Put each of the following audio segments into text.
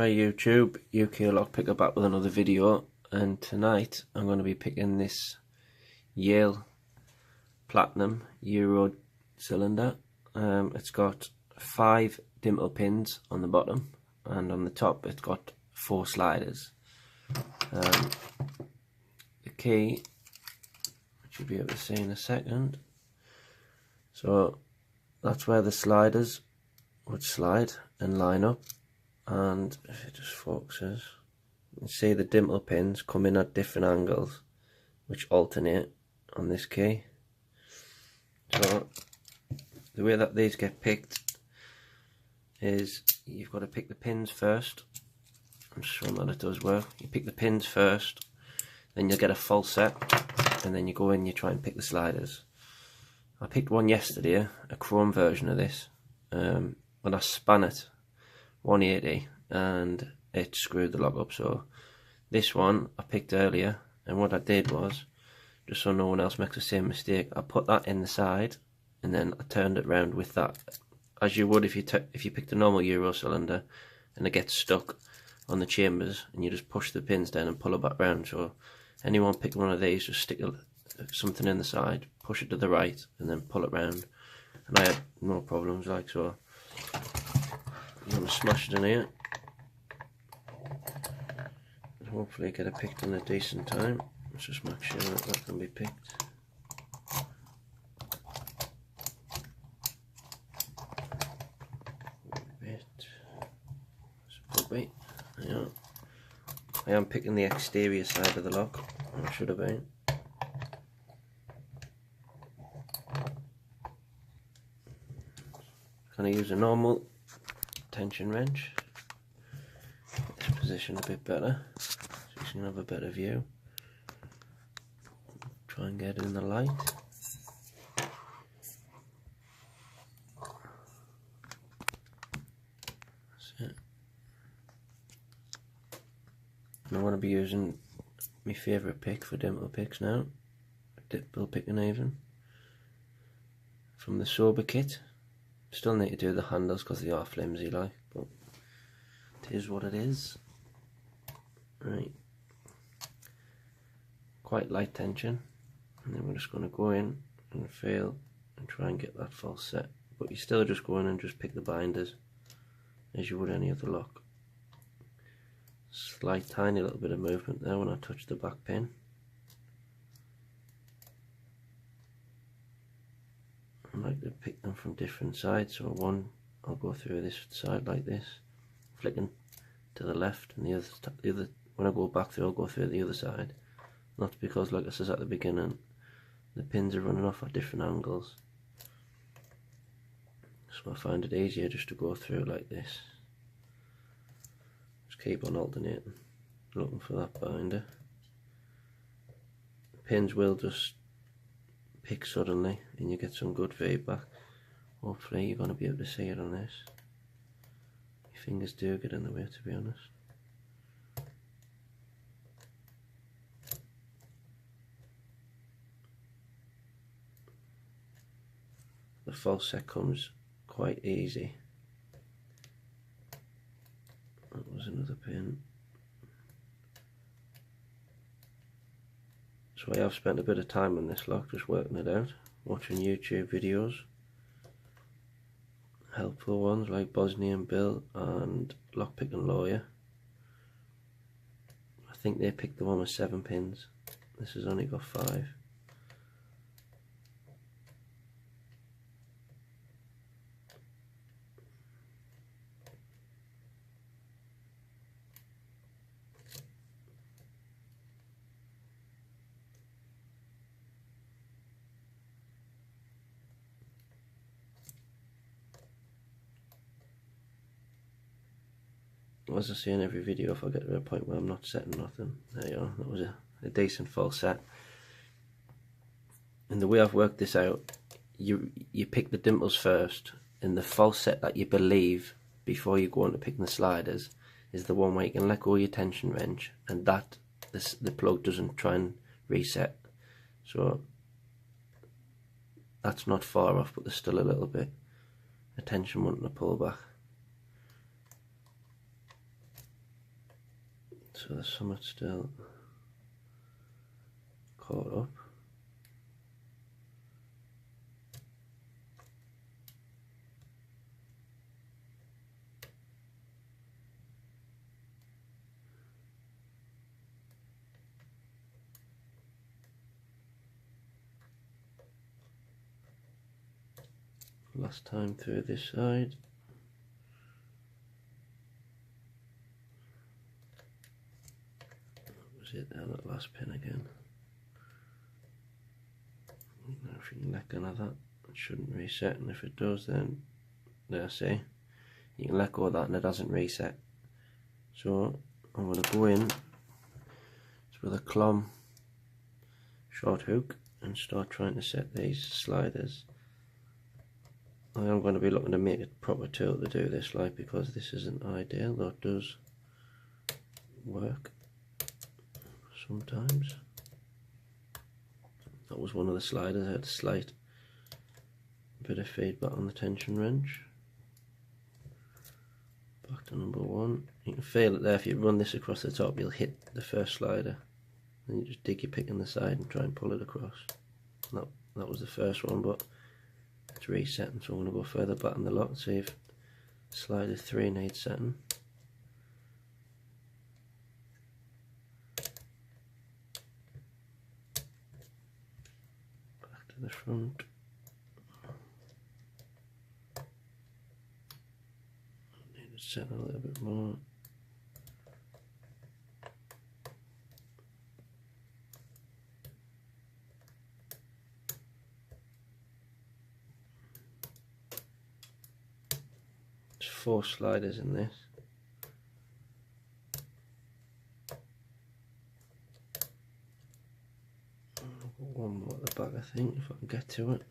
Hi YouTube, UK Lockpicker back with another video, and tonight I'm going to be picking this Yale Platinum Euro cylinder. It's got 5 Dimple pins on the bottom, and on the top it's got 4 sliders. The key, which you'll be able to see in a second, so that's where the sliders would slide and line up. And if it just focuses, you can see the Dimple pins come in at different angles which alternate on this key. So the way that these get picked is you've got to pick the pins first. I'm just showing that it does work. You pick the pins first, then you'll get a full set, and then you go in, you try and pick the sliders. I picked one yesterday, a chrome version of this, when I span it 180 and it screwed the lock up. So this one I picked earlier, and what I did was, just so no one else makes the same mistake, I put that in the side and then I turned it round with that, as you would if you picked a normal Euro cylinder and it gets stuck on the chambers, and you just push the pins down and pull it back round. So anyone pick one of these, just stick something in the side, push it to the right and then pull it round, and I had no problems. Like, so I'm going to smash it in here and hopefully get it picked in a decent time. Let's just make sure that can be picked. Yeah. I am picking the exterior side of the lock, I should have been. Going to use a normal tension wrench. Get this position a bit better so you can have a better view. Try and get it in the light. That's it. And I want to be using my favourite pick for Dimple picks now, Dimple picking even, from the Sober kit. Still need to do the handles because they are flimsy, like, but it is what it is. Right, quite light tension, and then we're just going to go in and feel and try and get that full set. But you still just go in and just pick the binders as you would any other lock. Slight tiny little bit of movement there when I touch the back pin. I like to pick them from different sides, so one I'll go through this side like this, flicking to the left, and the other when I go back through, I'll go through the other side. That's because, like I said at the beginning, the pins are running off at different angles, so I find it easier just to go through like this. Just keep on alternating, looking for that binder. The pins will just pick suddenly and you get some good feedback. Hopefully you're going to be able to see it on this. Your fingers do get in the way, to be honest. The false set comes quite easy. That was another pin. So I have spent a bit of time on this lock, just working it out, watching YouTube videos, helpful ones like Bosnian Bill and Lockpicking Lawyer. I think they picked the one with 7 pins. This has only got 5. As I say in every video, if I get to a point where I'm not setting nothing, there you are, that was a decent full set. And the way I've worked this out, you pick the dimples first, and the false set that you believe before you go on to picking the sliders is the one where you can let go of your tension wrench, and that the plug doesn't try and reset. So that's not far off, but there's still a little bit of tension wanting to pull back. So there's something still caught up. Last time through this side. Was it there, that last pin again? Now if you can let go of that, it shouldn't reset, and if it does, then there, see, you can let go of that and it doesn't reset. So I'm going to go in with a clomb short hook and start trying to set these sliders. I am going to be looking to make a proper tool to do this, like, because this isn't ideal, though it does work sometimes. That was one of the sliders. I had a slight bit of feedback on the tension wrench. Back to number one. You can feel it there. If you run this across the top, you'll hit the first slider. Then you just dig your pick in the side and try and pull it across. That was the first one, but it's resetting, so I'm going to go further back in the lock, see if slider 3 needs setting. Back to the front. Need to set a little bit more. There's 4 sliders in this. I've got one more at the back, I think, if I can get to it.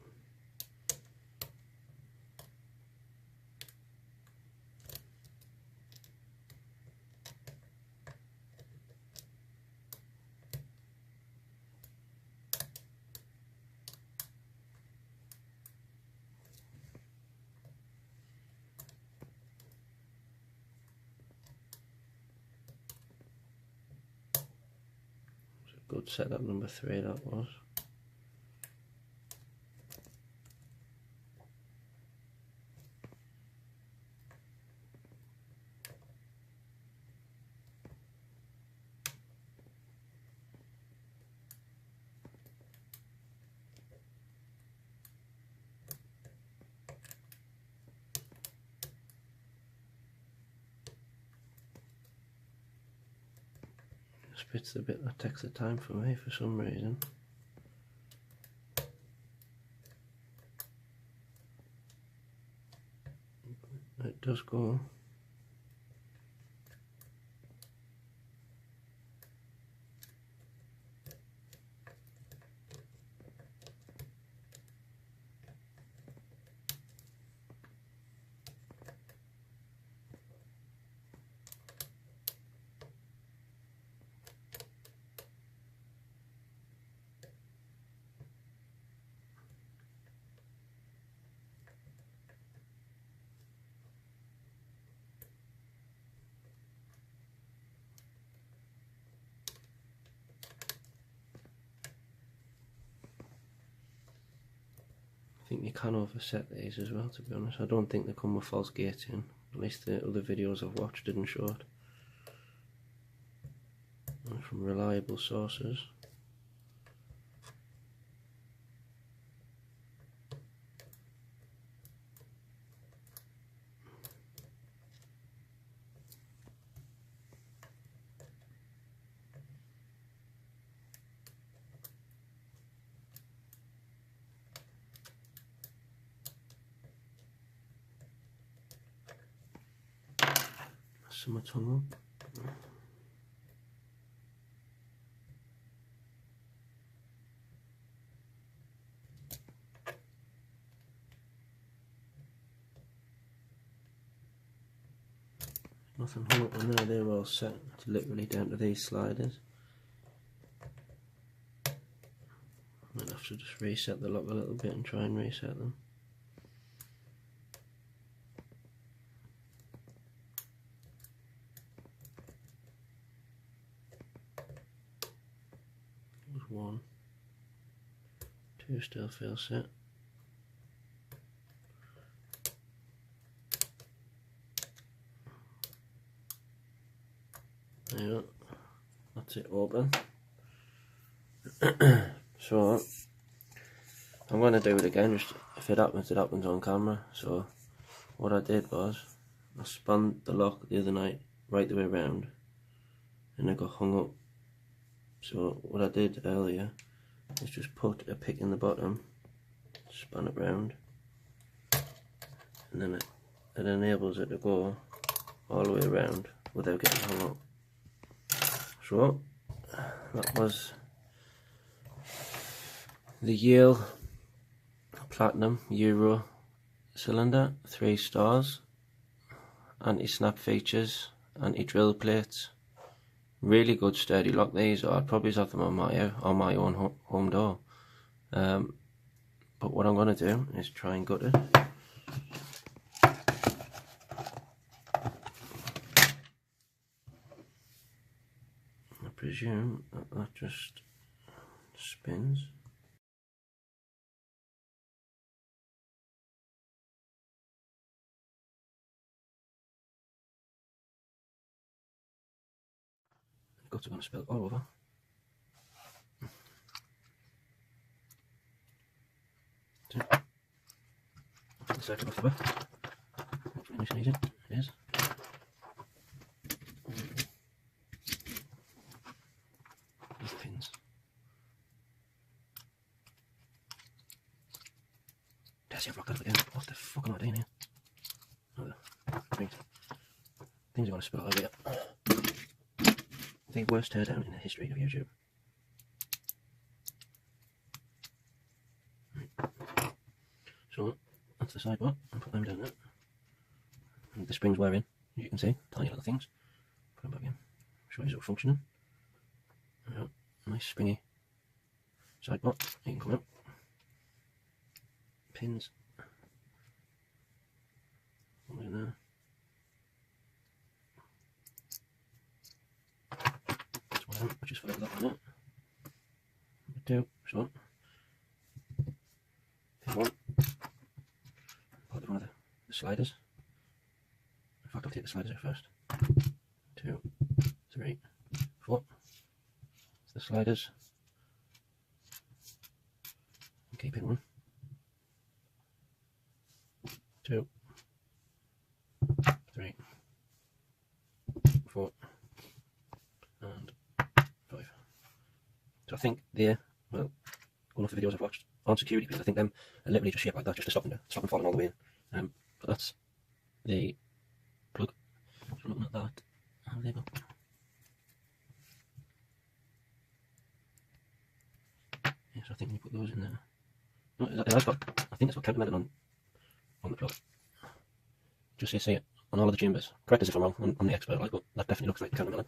Good setup, number 3 that was. This bit's the bit that takes the time for me for some reason. It does go. I think you can overset these as well, to be honest. I don't think they come with false gates in. At least the other videos I've watched didn't show it. And from reliable sources. Some tongue up. Nothing hung up on there, they're all set. It's literally down to these sliders. Might have to just reset the lock a little bit and try and reset them. 1, 2 still feel set. There you go. That's it open. So I'm going to do it again, just if it happens on camera. So what I did was I spun the lock the other night right the way around and it got hung up. So what I did earlier is just put a pick in the bottom, spun it round, and then it enables it to go all the way around without getting hung up. So that was the Yale Platinum Euro cylinder, 3 stars, anti-snap features, anti-drill plates, really good sturdy lock. These are, I'd probably have them on my own home door, but what I'm going to do is try and gut it. I presume that just spins. The guts are going to spill all over. The circle off the back. Hopefully nice and easy. It is. These pins. I've rocked out again. What the fuck am I doing here? Oh, right. Things are going to spill over here. I think worst teardown in the history of YouTube. Right. So that's the side bar. I'll put them down there. And the springs were in, as you can see, tiny little things. Put them back in. Show you it's all functioning. Nice springy side bar. You can come out. Pins. One in there. That's one. I just forgot that one out. Number 2. So pin 1. Put one of the sliders. In fact, I'll take the sliders out first. 2, 3, 4. It's the sliders. Okay, pin 1. 2, 3, 4, and 5. So I think they're, well, one of the videos I've watched on security, because I think them are literally just shaped like that, just to stop them falling all the way in. But that's the plug. So looking at that, there you go. Yeah, so I think we put those in there. No, it has got, I think it's got countermetal on the plug. Just so you see it on all of the chambers. Correct us if I'm wrong, I'm the expert, but that definitely looks like countermetal. It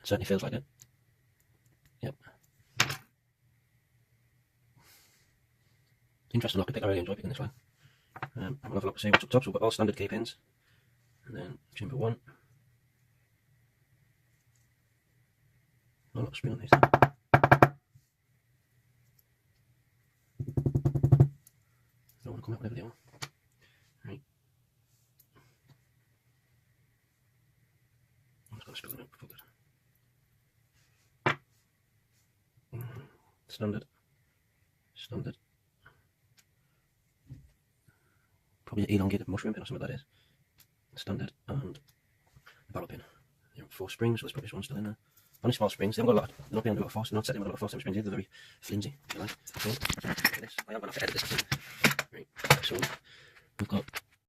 certainly feels like it. Yep. Interesting lock to pick. I really enjoy picking this one. I'll have a look to see what's up top. So we've got all standard key pins. And then chamber 1. Not a lot of spring on these. Don't want to come out whatever they are. Right. I'm just going to spill them out before that. Standard. Standard. Probably an elongated mushroom pin or something that is. Standard and the barrel pin. There are 4 springs, so there's probably one still in there. Only small springs, they haven't got a lot. They're not being under a lot of force, they're not setting with a lot of force, them springs either, they're very flimsy, if you like. So, look at this. I am going to have to edit this. Right, so we've got